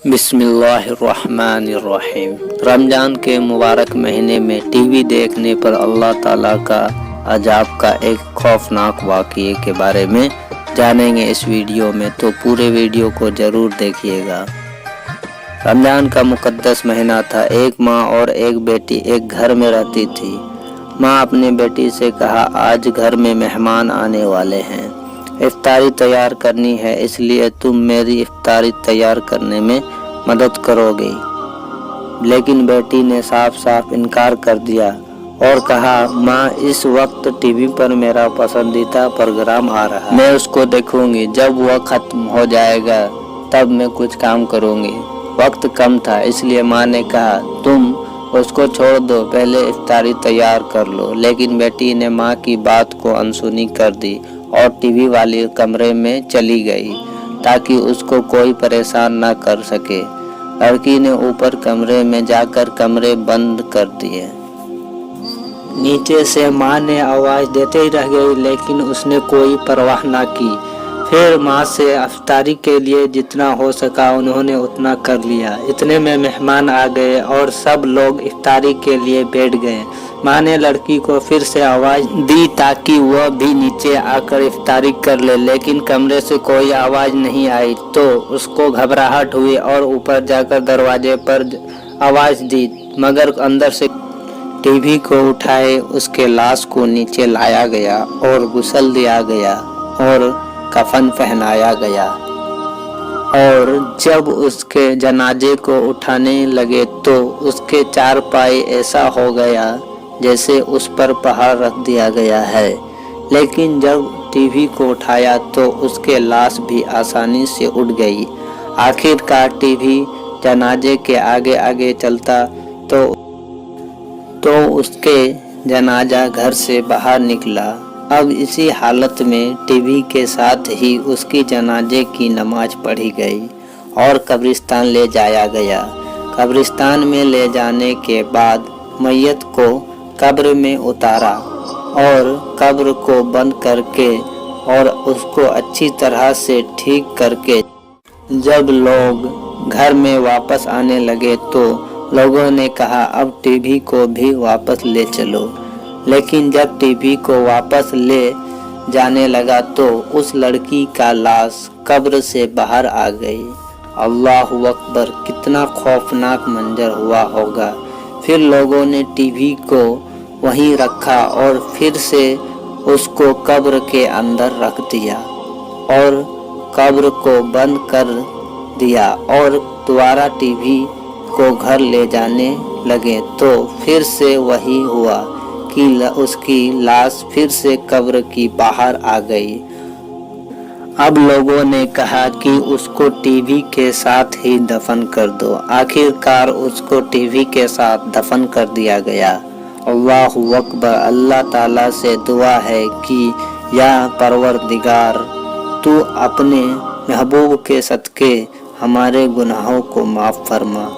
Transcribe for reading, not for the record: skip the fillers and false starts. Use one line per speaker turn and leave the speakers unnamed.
बिस्मिल्लाहिर्रहमानिर्रहीम। रमज़ान के मुबारक महीने में टीवी देखने पर अल्लाह ताला का अजाब का एक खौफनाक वाक़ये के बारे में जानेंगे इस वीडियो में, तो पूरे वीडियो को ज़रूर देखिएगा। रमज़ान का मुक़द्दस महीना था। एक माँ और एक बेटी एक घर में रहती थी। माँ अपनी बेटी से कहा, आज घर में मेहमान आने वाले हैं, इफ्तारी तैयार करनी है, इसलिए तुम मेरी इफ्तारी तैयार करने में मदद करोगे। लेकिन बेटी ने साफ साफ इनकार कर दिया और कहा, माँ इस वक्त टीवी पर मेरा पसंदीदा प्रोग्राम आ रहा है, मैं उसको देखूंगी, जब वह खत्म हो जाएगा तब मैं कुछ काम करूंगी। वक्त कम था, इसलिए माँ ने कहा, तुम उसको छोड़ दो, पहले इफ्तारी तैयार कर लो। लेकिन बेटी ने माँ की बात को अनसुनी कर दी और टीवी वाले कमरे में चली गई ताकि उसको कोई परेशान ना कर सके। लड़की ने ऊपर कमरे में जाकर कमरे बंद कर दिए। नीचे से माँ ने आवाज़ देते ही रह गई, लेकिन उसने कोई परवाह ना की। फिर माँ से इफ्तारी के लिए जितना हो सका उन्होंने उतना कर लिया। इतने में मेहमान आ गए और सब लोग इफ्तारी के लिए बैठ गए। माँ ने लड़की को फिर से आवाज़ दी ताकि वह भी नीचे आकर इफ्तारी कर ले, लेकिन कमरे से कोई आवाज़ नहीं आई। तो उसको घबराहट हुई और ऊपर जाकर दरवाजे पर आवाज़ दी, मगर अंदर से टीवी को उठाए उसके लाश को नीचे लाया गया और गुस्ल दिया गया और कफन पहनाया गया। और जब उसके जनाजे को उठाने लगे तो उसके चार पाए ऐसा हो गया जैसे उस पर पहाड़ रख दिया गया है। लेकिन जब टीवी को उठाया तो उसके लाश भी आसानी से उड़ गई। आखिरकार टीवी जनाजे के आगे आगे चलता तो उसके जनाजा घर से बाहर निकला। अब इसी हालत में टीवी के साथ ही उसकी जनाजे की नमाज पढ़ी गई और कब्रिस्तान ले जाया गया। कब्रिस्तान में ले जाने के बाद मैयत को कब्र में उतारा और कब्र को बंद करके और उसको अच्छी तरह से ठीक करके जब लोग घर में वापस आने लगे तो लोगों ने कहा, अब टीवी को भी वापस ले चलो। लेकिन जब टीवी को वापस ले जाने लगा तो उस लड़की का लाश कब्र से बाहर आ गई। अल्लाहु अकबर, कितना खौफनाक मंजर हुआ होगा। फिर लोगों ने टीवी को वहीं रखा और फिर से उसको कब्र के अंदर रख दिया और कब्र को बंद कर दिया और दोबारा टीवी को घर ले जाने लगे तो फिर से वही हुआ कि उसकी लाश फिर से कब्र की बाहर आ गई। अब लोगों ने कहा कि उसको टीवी के साथ ही दफन कर दो। आखिरकार उसको टीवी के साथ दफन कर दिया गया। अल्लाहु अकबर। अल्लाह ताला से दुआ है कि या परवरदिगार, तू अपने महबूब के सदके हमारे गुनाहों को माफ़ फरमा।